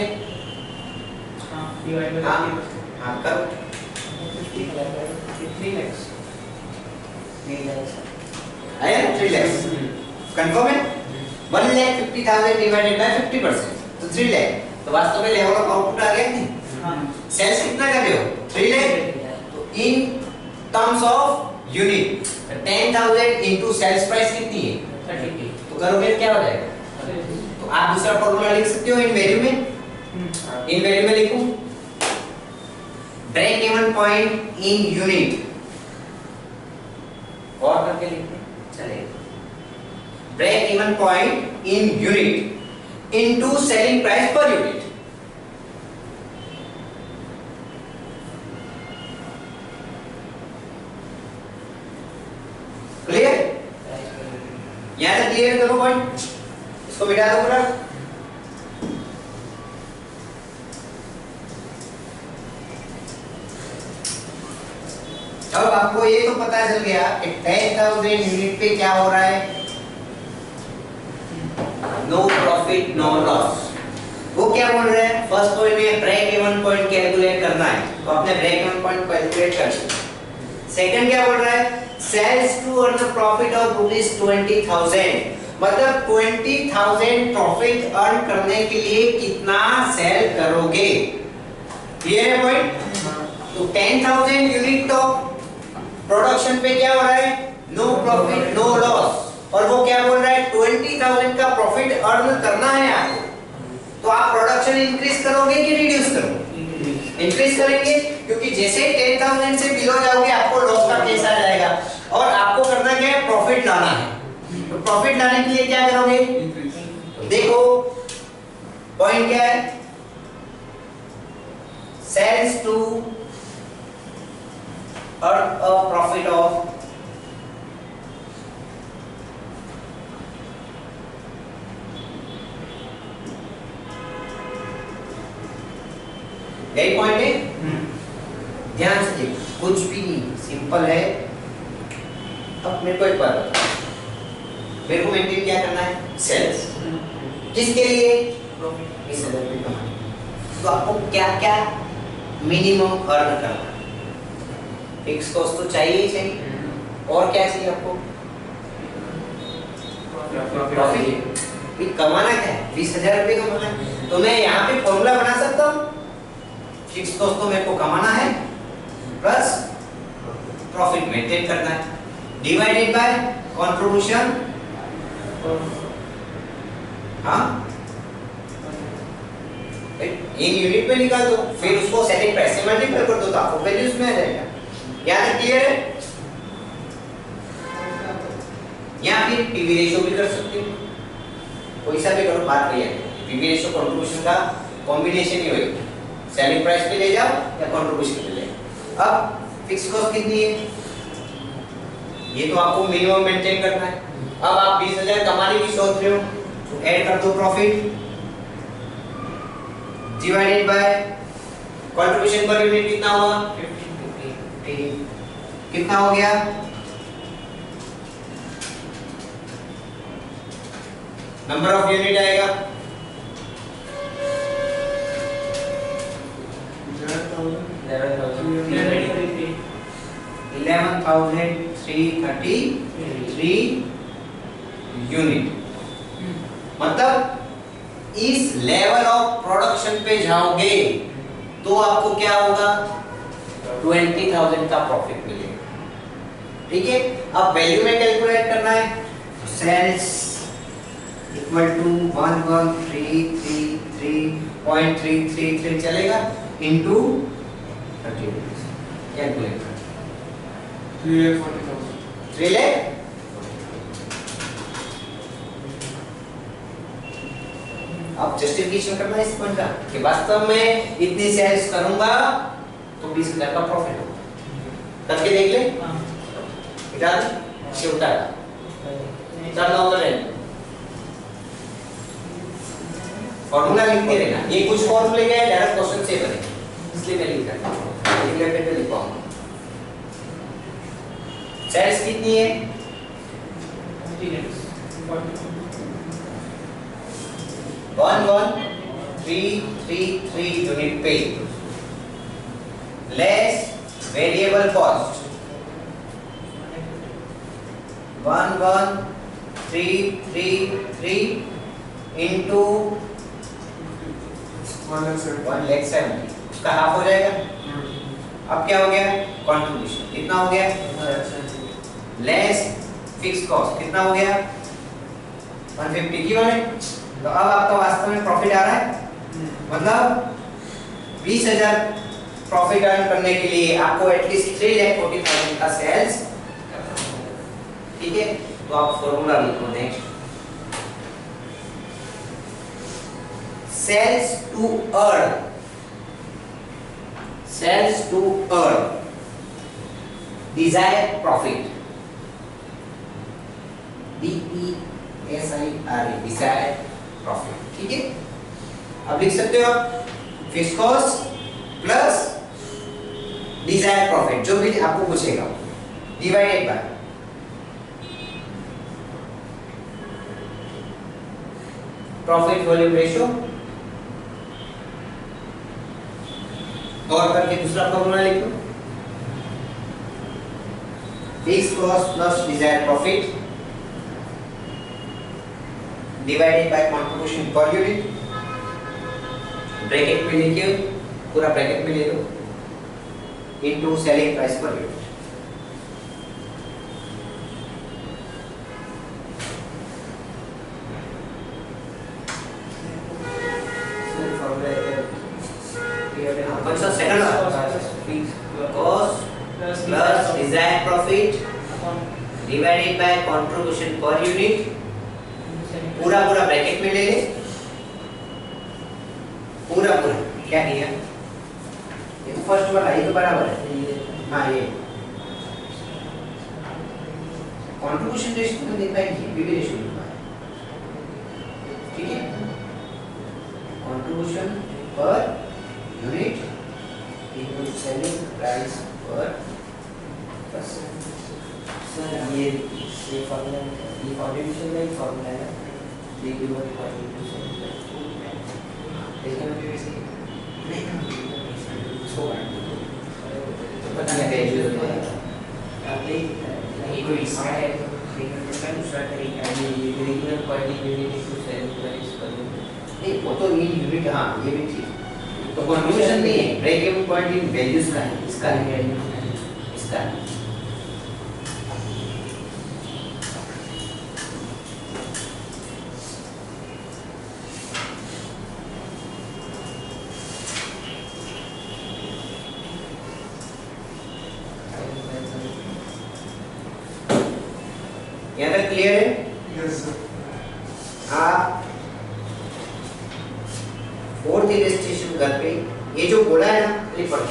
हाँ करो 3 lakhs आया 3 lakhs कंफर्म है। 1,50,000 डिवाइडेड बाय 50% तो 3 लाख। तो वास्तव में लेवल ऑफ आउटपुट आ गया नहीं। सेल्स कितना कर रहे हो, 3 लाख। तो in terms of unit 10,000 into sales price कितनी है, 30। तो करोगे क्या हो जाएगा? तो आप दूसरा फॉर्मूला लिख सकते हो इन वैल्यू में। इन वैल्यू में लिखूं break even point in unit, और करके लिखते चलेगा। Break even point in unit into selling price per unit. Clear? यहां तक क्लियर करो पॉइंट, इसको मिटा दो पूरा। अब आपको ये तो पता चल गया कि 10,000 यूनिट पे क्या हो रहा है, नो प्रॉफिट नो लॉस। वो क्या बोल रहे हैं, फर्स्ट पॉइंट में ब्रेक इवन पॉइंट कैलकुलेट करना है, तो आपने ब्रेक इवन पॉइंट कैलकुलेट कर लिया। सेकंड क्या बोल रहा है, sales to earn a profit of ₹20,000, मतलब 20,000 प्रॉफिट अर्न करने के लिए कितना सेल करोगे। क्लियर है पॉइंट? तो 10,000 यूनिट तो प्रोडक्शन पे क्या हो रहा है, नो प्रॉफिट नो लॉस, और वो क्या बोल रहा है 20,000 का प्रॉफिट अर्न करना है आपको। तो आप प्रोडक्शन इंक्रीज करोगे कि रिड्यूस करोगे? इंक्रीज करेंगे, क्योंकि जैसे 10,000 से बिलो जाओगे आपको लॉस का केस आ जाएगा, और आपको करना क्या है, प्रॉफिट लाना है। तो प्रॉफिट लाने के लिए क्या करोगे, देखो पॉइंट क्या है? Sales to earn a profit of यही पॉइंट है। ध्यान से देखो, कुछ भी नहीं, सिंपल है। अब मेरे को एक बात बताओ, मेरे को मेंटेन क्या करना है? सेल्स। किसके लिए? 20,000 रुपये कमाने। तो आपको क्या क्या मिनिमम अर्न करना है? फिक्स कॉस्ट तो चाहिए ही चाहिए, और क्या चाहिए आपको? प्रॉफिट। ये कमाना क्या है? 20,000 रुपये कमाना है। तो मैं यहाँ पे फॉर्मूला बना सकता हूँ, फिक्स कॉस्ट तो मेरे को कमाना है प्लस प्रॉफिट मेंटेन करना है, डिवाइडेड बाय कंट्रीब्यूशन। हाँ, इन यूनिट में निकाल दो, फिर उसको सेलिंग प्राइस से मल्टीप्लाई कर दो तो आपको वैल्यू उसमें आ जाएगा। यहाँ तक क्लियर है? या फिर पीवी रेशियो भी कर सकते हो, कोई सा भी करो, बात नहीं है। पीवी रेशियो कंट्रीब्यूशन का कॉम्बिनेशन ही होगा, सेलिंग प्राइस पे ले जाओ या कंट्रीब्यूशन पे ले जाओ। अब फिक्स कॉस्ट कितनी है? ये तो आपको मिनिमम मेंटेन करना है। अब आप 20,000 कमाने की सोच रहे हो तो ऐड कर दो profit divided by contribution per unit कितना हुआ? 50। कितना हो गया? नंबर ऑफ यूनिट आएगा 11,333 यूनिट। मतलब इस लेवल ऑफ प्रोडक्शन पे जाओगे तो आपको क्या होगा? 20,000 का प्रॉफिट मिलेगा। ठीक है, अब वैल्यू में कैलकुलेट करना है, सेल्स इक्वल टू 11,333.333 चलेगा इनटू 30 कैलकुलेट कर 3 लाख। अब जस्टिफिकेशन करना है इस पॉइंट का कि वास्तव में इतनी सेल्स करूंगा तो 20,000 का प्रॉफिट होगा। करके देख ले। इधर से उतार चलना उधर है, फॉर्मूला लिखते रहना। ये कुछ फॉर्मूले क्या है, डायरेक्ट क्वेश्चन से बने, इसलिए मैं लिख रहा हूं, रिलेटेड पे लिखवाऊंगा। सेल्स कितनी है? 11,333 यूनिट पे लेस वेरिएबल कॉस्ट 11,333 into 1,70,000 उसका हाफ हो जाएगा। अब क्या हो गया? कंट्रीब्यूशन कितना हो गया? लेस फिक्स कॉस्ट कितना हो गया? 150 की वाले। तो अब आपका वास्तव में प्रॉफिट आ रहा है, मतलब 20,000 प्रॉफिट अर्न करने के लिए आपको एटलीस्ट 3,40,000 का सेल्स। ठीक है, तो आप फॉर्मूला लिखो next. Sales to earn desired profit, DESIRE desired profit. ठीक है, अब लिख सकते हो आप fix cost plus desired profit, जो भी आपको पूछेगा, divided by profit volume ratio, और करके दूसरा फॉर्मूला लिख लो, fix cost plus desired profit divided by contribution per unit. Bracket में लिखिए, पूरा ब्रैकेट में ले लो, into selling price per unit. Second cost plus desired profit divided by contribution per unit, पूरा ब्रैकेट में ले ले, पूरा पूरा क्या किया? ये फर्स्ट वाला ये तो बराबर है। हाँ ये कंट्रीब्यूशन रेशियो में देखा है, पीवी रेशियो लिखा है, ठीक है। Contribution per unit equal selling price पर परसेंट। सर ये फॉर्मूला, ये कंट्रीब्यूशन का ही फॉर्मूला है, ये गिवन कंट्रीब्यूशन इसमें पीवी से नहीं सो पता नहीं वैल्यू तो है आपने कोई इसका है दूसरा तरीका है, ये regular quantity unit equal selling price पर नहीं, वो तो ये यूनिट, हाँ ये भी ठीक, तो कंट्रीब्यूशन नहीं है, break even point in values का है, इसका है, इसका है। यहाँ तक क्लियर है? Yes sir. आप फोर्थ इलस्ट्रेशन घर पे ये जो बोला है ना, ये पढ़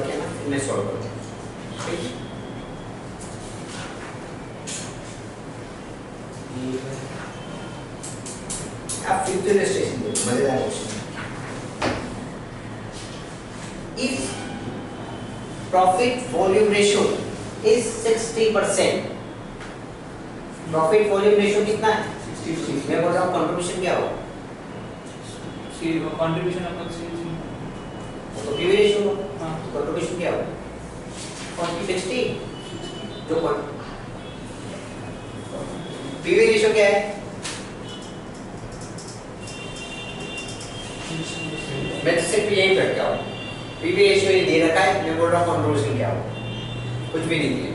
के ना मैं सॉल्व करूँगा, ठीक है? आप फिफ्थ इलस्ट्रेशन देखो, मजेदार question. If profit volume ratio is 60%, profit volume ratio कितना है? 60। मैं बोल रहा हूँ कंट्रीब्यूशन क्या होगा? कंट्रीब्यूशन आपका तो पीवी रेशियो होगा, हाँ तो कंट्रीब्यूशन क्या होगा? 40-60। जो पीवी रेशियो क्या है? मैं तो सिर्फ यही बैठ गया हूँ, पीवी रेशियो ये दे रखा है, मैं बोल रहा हूँ कंट्रीब्यूशन क्या होगा, कुछ भी नहीं दिया।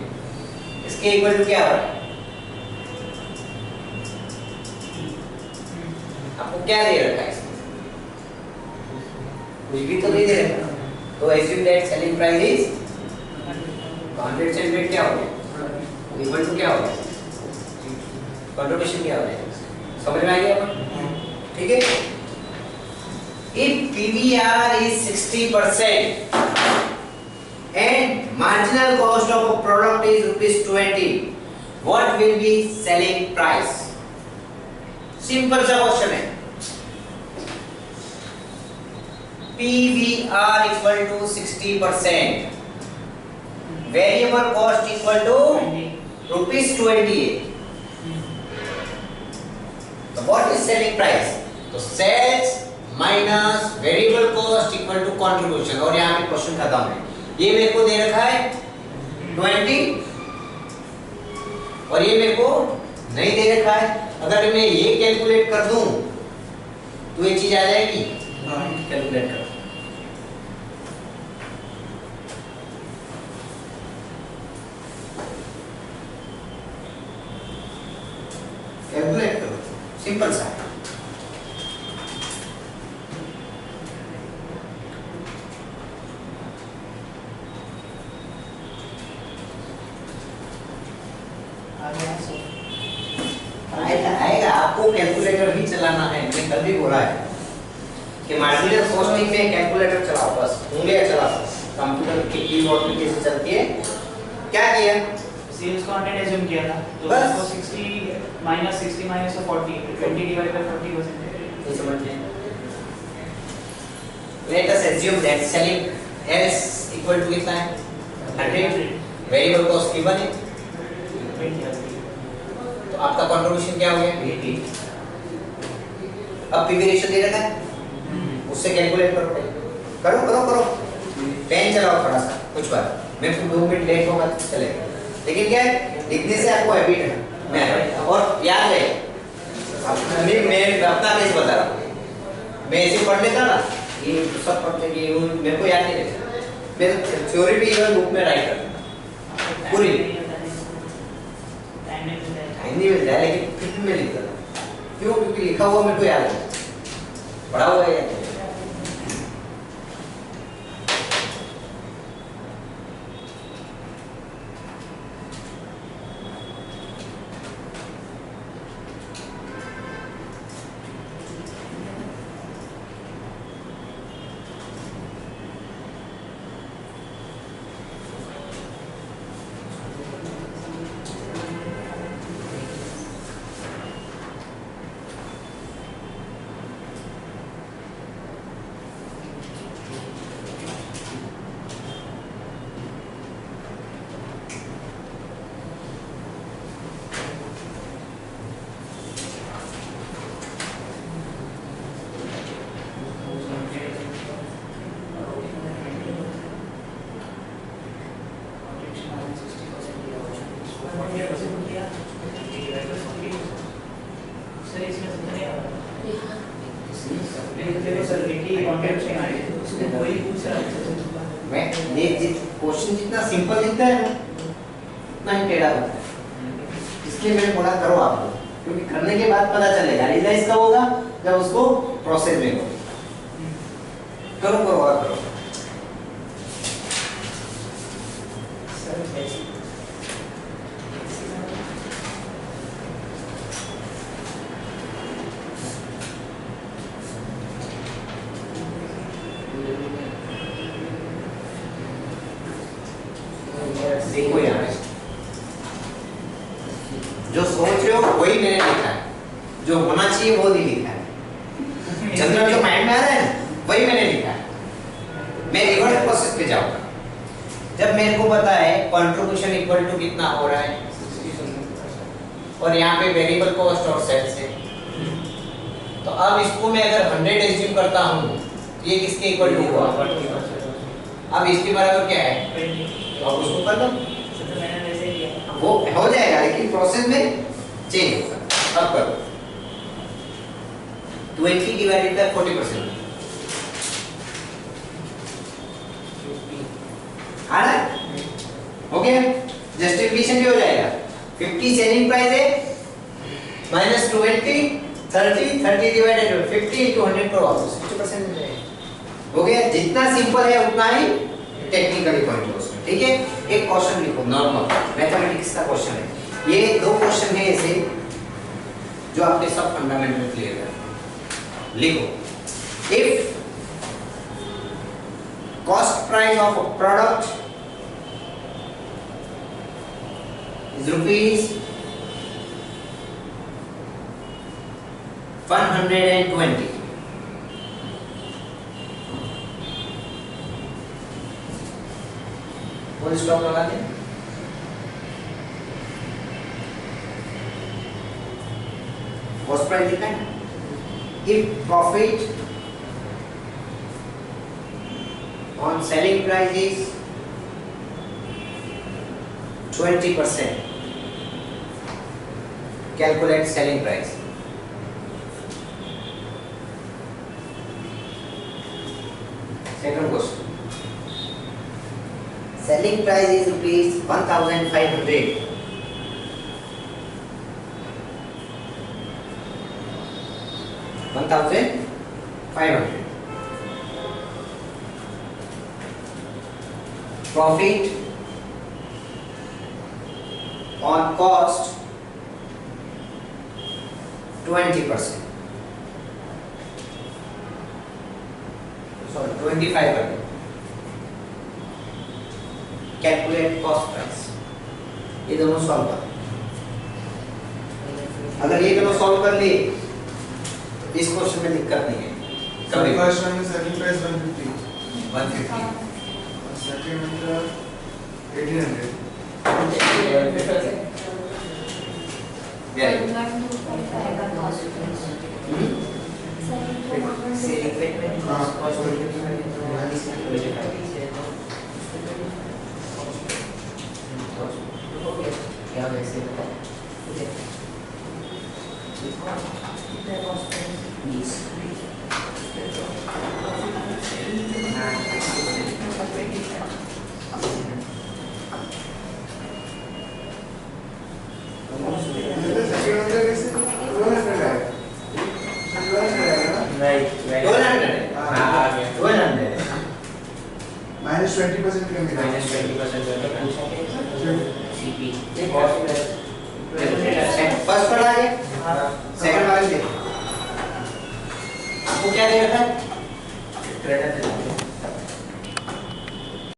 इसके इक्वल टू क्या होगा? आपको क्या दे रखा है इसमें? कुछ भी तो नहीं दे रखा, तो assume that selling price is 100% क्या हो गया? इक्वल टू क्या हो गया? कंट्रीब्यूशन क्या हो गया? समझ में आ गया? ठीक है। If PVR is 60% and marginal cost of a product is ₹20, what will be selling price? Simple सा क्वेश्चन है। PVR equal to 60%, variable cost equal to ₹28. So what is selling price? तो sales minus variable cost equal to contribution, और यहाँ पे question खत्म है। ये मेरे को दे रखा है 20 और ये मेरे को नहीं दे रखा है। अगर मैं ये कैलकुलेट कर दूं तो ये चीज आ जाएगी, कैलकुलेट करो। कैलकुलेट करो, सिंपल सा है। आएगा, आपको कैलकुलेटर ही चलाना है। मैं कल भी बोला है कि मार्जिनल कॉस्टिंग में कैलकुलेटर चलाओ, बस उंगलियां चलाओ। कंप्यूटर की कीबोर्ड में कैसे चलती है? क्या किया? सेल्स कंटेंट एज्यूम किया था, तो बस। उसको 60 माइनस 40 20 डिवाइड बाय 40%। ये समझ में? Let us assume that selling S equal to कितना है? 100, वेरिएबल कॉस्ट गिवन है, तो आपका कंट्रीब्यूशन क्या हो गया? 80। अब पीवी रेशियो दे रखा है, उससे कैलकुलेट करो, करो करो करो। पेन चलाओ थोड़ा सा, कुछ बात मैं 2 मिनट लेट होगा चलेगा, लेकिन क्या है, लिखने से आपको हैबिट है। मैं और याद है, मैं अपना केस बता रहा हूँ, मैं ऐसे पढ़ लेता ना, ये सब पढ़ते कि मेरे को याद नहीं रहता। मैं थ्योरी भी इवन बुक में राइट करता पूरी, टाइम नहीं मिलता है, लेकिन फिर भी मैं लिखता था। क्यों? क्योंकि लिखा हुआ मेरे को याद है, पढ़ा हुआ है याद है। देखो सर एक ही कंट्रीब्यूशन आ रही है उसको कोई पूछ रहा है मैं देख क्वेश्चन जितना सिंपल दिखता है ना उतना ही टेढ़ा होता है, इसलिए मैंने बोला करो आप लोग, क्योंकि करने के बाद पता चलेगा। रियलाइज कब होगा? जब उसको प्रोसेस में हो। करो करो और करो। सर देखो यहाँ जो सोच रहे हो वही मैंने लिखा है, जो होना चाहिए वो नहीं लिखा है। जनरल जो माइंड में आ रहा है ना वही मैंने लिखा है। मैं रिवर्स प्रोसेस पे जाऊंगा। जब मेरे को पता है कंट्रीब्यूशन इक्वल टू कितना हो रहा है और यहाँ पे वेरिएबल कॉस्ट और सेल्स है, तो अब इसको मैं अगर 100 एज्यूम करता हूँ ये किसके इक्वल टू हुआ? अब इसके बराबर क्या है? तो अब उसको कर लो, मैंने वैसे ही किया। वो हो जाएगा लेकिन प्रोसेस में चेंज होगा। अब करो 20 डिवाइडेड बाय 40%। आ रहा है? हो गया? जस्टिफिकेशन भी हो जाएगा। 50 सेलिंग प्राइस है माइनस 20 30 डिवाइडेड बाय 50 into 100 करो वापस 60% मिल जाएगा। हो गया? जितना सिंपल है उतना ही टेक्निकली पॉइंट है उसमें। ठीक है? एक क्वेश्चन लिखो नॉर्मल मैथमेटिक्स का क्वेश्चन है। ये दो क्वेश्चन है ऐसे जो आपके सब फंडामेंटल क्लियर है। लिखो if cost price of a product is rupees 120, full stop लगा दें। कॉस्ट प्राइस लिखा है। If profit on selling price is 20%, calculate selling price. Second question, selling price is rupees 1,500. Profit on cost 20%. Sorry, 25%. Calculate cost price. ये दोनों solve कर। अगर ये दोनों सॉल्व कर लिए इस क्वेश्चन में दिक्कत नहीं है। The first one is selling price 150. 150. Second one 1800. Very good. Minus 20% कमी है। फर्स्ट पर आ गया, सेकंड वाले देखो आपको क्या दे रखा है?